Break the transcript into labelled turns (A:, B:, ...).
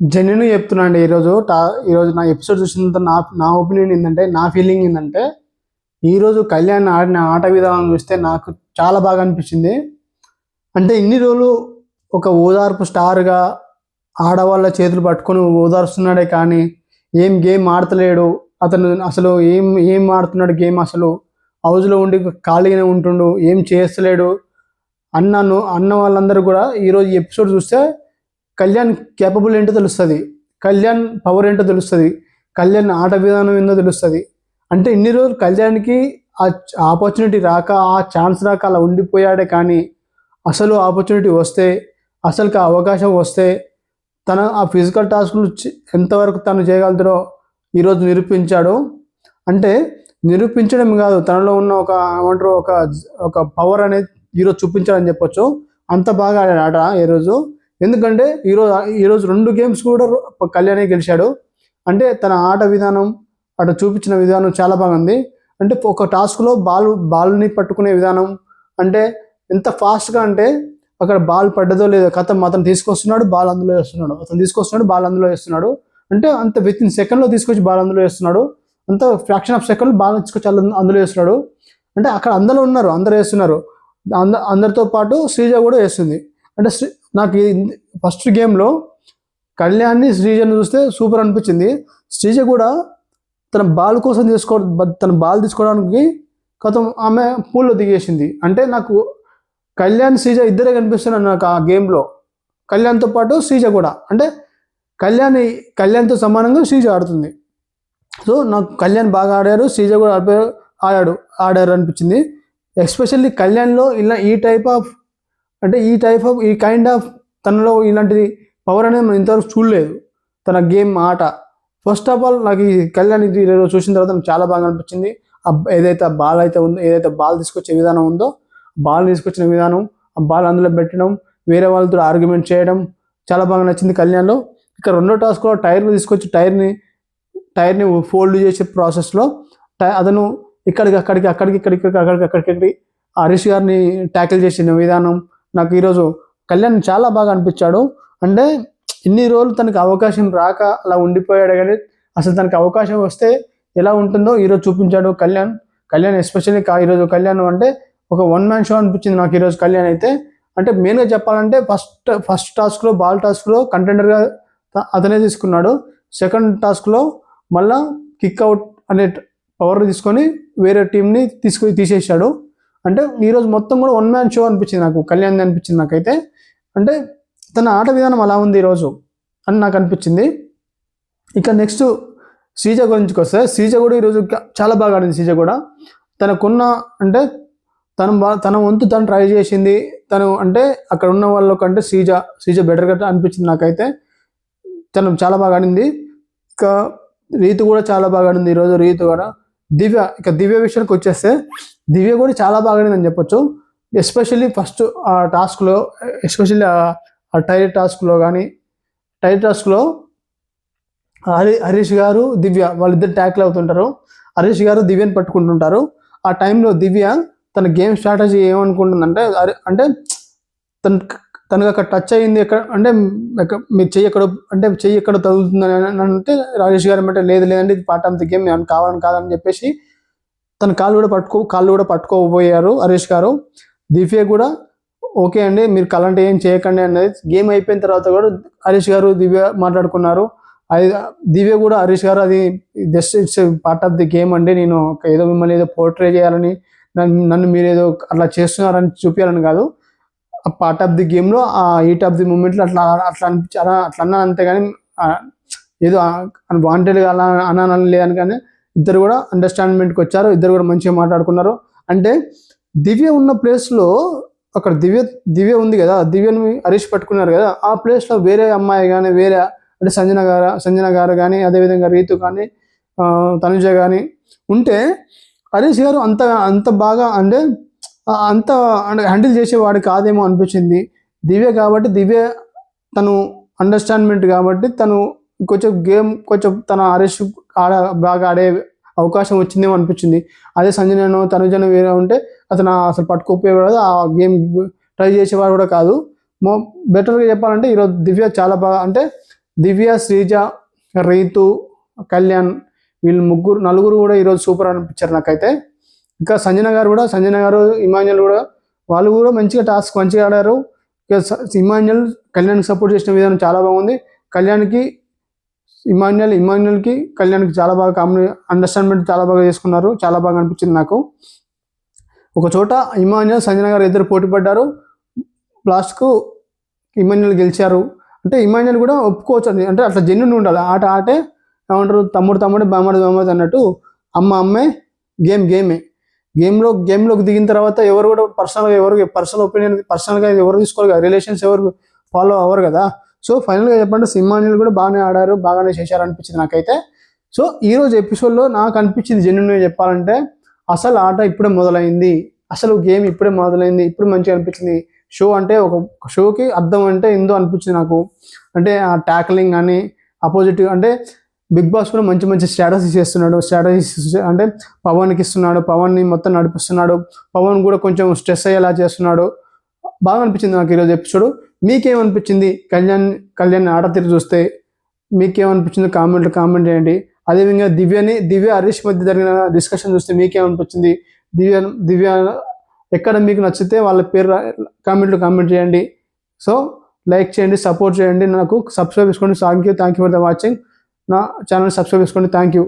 A: Genuine చెప్తున్నా అండి. ఈరోజు నా ఎపిసోడ్ చూసినంత నా ఒపీనియన్ ఏంటంటే, నా ఫీలింగ్ ఏంటంటే, ఈరోజు కళ్యాణ్ ఆడిన ఆట విధానం చూస్తే నాకు చాలా బాగా అనిపించింది. అంటే ఇన్ని రోజులు ఒక ఓదార్పు స్టార్గా ఆడవాళ్ళ చేతులు పట్టుకొని ఓదారుస్తున్నాడే కానీ గేమ్ ఆడతలేడు. అతను అసలు ఏం ఆడుతున్నాడు గేమ్, అసలు హౌస్లో ఉండి ఖాళీగానే ఉంటుండు, ఏం చేస్తలేడు అన్న వాళ్ళందరూ కూడా ఈరోజు ఎపిసోడ్ చూస్తే కళ్యాణ్ కేపబుల్ ఏంటో తెలుస్తుంది, కళ్యాణ్ పవర్ ఏంటో తెలుస్తుంది, కళ్యాణ్ ఆట విధానం ఏంటో తెలుస్తుంది. అంటే ఇన్ని రోజులు కళ్యాణ్కి ఆ ఆపర్చునిటీ రాక, ఆ ఛాన్స్ రాక అలా ఉండిపోయాడే కానీ అసలు ఆపర్చునిటీ వస్తే, అసలుకి అవకాశం వస్తే తన ఆ ఫిజికల్ టాస్క్లు ఎంతవరకు తను చేయగలుగుతాడో ఈరోజు నిరూపించాడు. అంటే నిరూపించడం కాదు, తనలో ఉన్న ఒక పవర్ అనేది ఈరోజు చూపించాడని చెప్పొచ్చు. అంత బాగా ఆడాడు ఆట ఈరోజు. ఎందుకంటే ఈరోజు 2 గేమ్స్ కూడా కళ్యాణే గెలిచాడు. అంటే తన ఆట విధానం అటు చూపించిన విధానం చాలా బాగుంది. అంటే ఒక టాస్క్లో బాల్ని పట్టుకునే విధానం అంటే ఎంత ఫాస్ట్గా అంటే అక్కడ బాల్ పడ్డదో లేదో కథం అతను తీసుకొస్తున్నాడు, బాల్ అందులో వేస్తున్నాడు, అతను తీసుకొస్తున్నాడు, బాల్ అందులో వేస్తున్నాడు. అంటే అంత వితిన్ సెకండ్లో తీసుకొచ్చి బాల్ అందులో వేస్తున్నాడు, అంత ఫ్రాక్షన్ ఆఫ్ సెకండ్ బాల్ తీసుకొచ్చి అందులో వేస్తున్నాడు. అంటే అక్కడ అందరూ ఉన్నారు, అందరూ వేస్తున్నారు, అందరితో పాటు శ్రీజ కూడా వేస్తుంది. అంటే నాకు ఫస్ట్ గేమ్లో కళ్యాణ్ని శ్రీజను చూస్తే సూపర్ అనిపించింది. శ్రీజ కూడా తన బాల్ కోసం తన బాల్ తీసుకోవడానికి ఆమె పూల్లో దిగేసింది. అంటే నాకు కళ్యాణ్ శ్రీజ ఇద్దరే కనిపిస్తున్నారు నాకు ఆ గేమ్లో. కళ్యాణ్తో పాటు శ్రీజ కూడా, అంటే కళ్యాణ్తో సమానంగా శ్రీజ ఆడుతుంది. సో నాకు కళ్యాణ్ బాగా ఆడారు, శ్రీజ కూడా ఆడారు అనిపించింది. ఎస్పెషల్లీ కళ్యాణ్లో ఇలా ఈ కైండ్ ఆఫ్ తనలో ఇలాంటి పవర్ అనేది మనం ఇంతవరకు చూడలేదు తన గేమ్ ఆట. ఫస్ట్ ఆఫ్ ఆల్ నాకు ఈ కళ్యాణ్ చూసిన తర్వాత నాకు చాలా బాగా అనిపించింది. ఏదైతే బాల్ అయితే ఉందో, ఏదైతే బాల్ తీసుకొచ్చే విధానం ఉందో, బాల్ తీసుకొచ్చిన విధానం, ఆ బాల్ అందులో పెట్టడం, వేరే వాళ్ళతో ఆర్గ్యుమెంట్ చేయడం చాలా బాగా నచ్చింది కళ్యాణ్లో. ఇక రెండో టాస్క్లో టైర్ని తీసుకొచ్చి టైర్ని ఫోల్డ్ చేసే ప్రాసెస్లో అతను అక్కడికి హరీష్ గారిని ట్యాకిల్ చేసిన విధానం నాకు ఈరోజు కళ్యాణ్ చాలా బాగా అనిపించాడు. అంటే ఇన్ని రోజులు తనకు అవకాశం రాక అలా ఉండిపోయాడు, కానీ అసలు తనకు అవకాశం వస్తే ఎలా ఉంటుందో ఈరోజు చూపించాడు కళ్యాణ్ ఎస్పెషల్లీ ఈరోజు కళ్యాణ్ అంటే ఒక వన్ మ్యాన్ షో అనిపించింది నాకు ఈరోజు కళ్యాణ్ అయితే. అంటే మెయిన్గా చెప్పాలంటే ఫస్ట్ టాస్క్లో బాల్ టాస్క్లో కంటెండర్గా అతనే తీసుకున్నాడు. సెకండ్ టాస్క్లో మళ్ళా కిక్అవుట్ అనే పవర్ తీసుకొని వేరే టీంని తీసేసాడు. అంటే ఈరోజు మొత్తం కూడా వన్ మ్యాన్ షో అనిపించింది నాకు, కళ్యాణ్ అనిపించింది నాకైతే. అంటే తన ఆట విధానం అలా ఉంది ఈరోజు అని నాకు అనిపించింది. ఇక నెక్స్ట్ శ్రీజ గురించి వస్తే, శ్రీజ కూడా ఈరోజు చాలా బాగా ఆడింది. శ్రీజ కూడా తనకున్న అంటే తన వంతు తను ట్రై చేసింది. తను అంటే అక్కడ ఉన్న వాళ్ళకంటే శ్రీజ బెటర్గా అనిపించింది నాకైతే. తను చాలా బాగా ఆడింది. ఇక రీతు కూడా చాలా బాగా ఆడింది ఈరోజు. రీతు కూడా దివ్య విషయానికి వచ్చేస్తే, దివ్య కూడా చాలా బాగా ఆడిందని చెప్పొచ్చు. ఎస్పెషల్లీ ఫస్ట్ ఆ టాస్క్లో, ఎస్పెషల్లీ ఆ టైర్ టాస్క్లో హరీష్ గారు దివ్య వాళ్ళిద్దరు ట్యాకిల్ అవుతుంటారు. హరీష్ గారు దివ్యని పట్టుకుంటుంటారు. ఆ టైంలో దివ్య తన గేమ్ స్ట్రాటజీ ఏమనుకుంటుందంటే, అంటే తనకు అక్కడ టచ్ అయ్యింది ఎక్కడ అంటే మీరు చెయ్యి ఎక్కడ తగులుతుందని అంటే రాజేష్ గారు అంటే లేదంటే ఇది పార్ట్ ఆఫ్ ది గేమ్, నేను కాదని చెప్పేసి తన కాళ్ళు కూడా పట్టుకోబోయారు హరీష్ గారు. దివ్య కూడా ఓకే అండి, మీరు కలంటే ఏం చేయకండి అనేది గేమ్ అయిపోయిన తర్వాత కూడా హరీష్ గారు దివ్య మాట్లాడుకున్నారు. దివ్య కూడా హరీష్ గారు అది just it's part of the game అండి, నేను ఏదో మిమ్మల్ని ఏదో పోర్ట్రే చేయాలని, నన్ను మీరు ఏదో అట్లా చేస్తున్నారని చూపించాలని కాదు, ఆ పార్ట్ ఆఫ్ ది గేమ్లో ఆ హీట్ ఆఫ్ ది మూమెంట్లో అట్లా అన్నా, అంతేగాని ఏదో వాంటెడ్గా అలా అనాలని లేదని. కానీ ఇద్దరు కూడా అండర్స్టాండ్మెంట్కి వచ్చారు, ఇద్దరు కూడా మంచిగా మాట్లాడుకున్నారు. అంటే దివ్య ఉన్న ప్లేస్లో అక్కడ దివ్య ఉంది కదా, దివ్యను హరీష్ పట్టుకున్నారు కదా, ఆ ప్లేస్లో వేరే అమ్మాయి కానీ, వేరే అంటే సంజన గారు కానీ, అదేవిధంగా రీతు కానీ, తనుజ కానీ ఉంటే హరీష్ గారు అంత బాగా అంటే హ్యాండిల్ చేసేవాడు కాదేమో అనిపించింది. దివ్య కాబట్టి తను అండర్స్టాండ్మెంట్ కాబట్టి తను కొంచెం తన హరీష్ బాగా ఆడే అవకాశం వచ్చిందేమో అనిపించింది. అదే సంజనను తనుజను వేరే ఉంటే అతను అసలు పట్టుకోపోయేవాడు, ఆ గేమ్ ట్రై చేసేవాడు కూడా కాదు. బెటర్గా చెప్పాలంటే ఈరోజు దివ్య చాలా బాగా, అంటే దివ్య, శ్రీజ, రీతు, కళ్యాణ్ వీళ్ళు నలుగురు కూడా ఈరోజు సూపర్ అనిపించారు నాకైతే. ఇంకా సంజన గారు, ఇమాన్యుల్ కూడా వాళ్ళు కూడా మంచిగా టాస్క్ మంచిగా ఆడారు. ఇక ఇమాన్యుల్ కళ్యాణ్కి సపోర్ట్ చేసిన విధానం చాలా బాగుంది. కళ్యాణ్కి ఇమాన్యుల్కి కళ్యాణ్కి చాలా బాగా అండర్స్టాండ్మెంట్ చాలా బాగా చేసుకున్నారు. చాలా బాగా అనిపించింది నాకు. ఒక చోట ఇమాన్యుల్, సంజన గారు ఇద్దరు పోటీ పడ్డారు. లాస్ట్కు ఇమాన్యుల్ గెలిచారు. అంటే ఇమాన్యుల్ కూడా ఒప్పుకోవచ్చు అని, అంటే అట్లా జెన్యున్ ఉండాలి. ఆటే ఏమంటారు, తమ్ముడు బామ్మడి అన్నట్టు అమ్మే గేమే. గేమ్లోకి దిగిన తర్వాత ఎవరు కూడా పర్సనల్ ఒపీనియన్ పర్సనల్గా ఎవరు తీసుకోవాలి కదా, రిలేషన్స్ ఎవరు ఫాలో అవ్వరు కదా. సో ఫైనల్గా చెప్పండి, ఇమాన్యుల్ కూడా బాగానే ఆడారు, బాగానే చేశారు అనిపించింది నాకైతే. సో ఈరోజు ఎపిసోడ్లో నాకు అనిపించింది జెన్యున్గా చెప్పాలంటే, అసలు ఆట ఇప్పుడే మొదలైంది, అసలు గేమ్ ఇప్పుడే మొదలైంది, ఇప్పుడు మంచిగా అనిపించింది. షో అంటే ఒక షోకి అర్థం అంటే ఎంతో అనిపించింది నాకు. అంటే ఆ ట్యాక్లింగ్ కానీ అపోజిట్ అంటే బిగ్ బాస్ కూడా మంచి స్ట్రాటజీస్ చేస్తున్నాడు. అంటే పవన్కి ఇస్తున్నాడు, పవన్ని మొత్తం నడిపిస్తున్నాడు. పవన్ కూడా కొంచెం స్ట్రెస్ అయ్యేలా చేస్తున్నాడు. బాగా అనిపించింది నాకు ఈరోజు ఎపిసోడ్. మీకేమనిపించింది కళ్యాణ్ ఆట తీరు చూస్తే? మీకేమనిపించింది కామెంట్ చేయండి. అదేవిధంగా దివ్య హరీష్ మధ్య జరిగిన డిస్కషన్ చూస్తే మీకేమనిపించింది? దివ్య ఎక్కడ మీకు నచ్చితే వాళ్ళ పేరు కామెంట్ చేయండి. సో లైక్ చేయండి, సపోర్ట్ చేయండి, నాకు సబ్స్క్రైబ్ చేసుకోండి. Thank you for the watching. నా ఛానల్ సబ్స్క్రైబ్ చేసుకోండి. Thank you.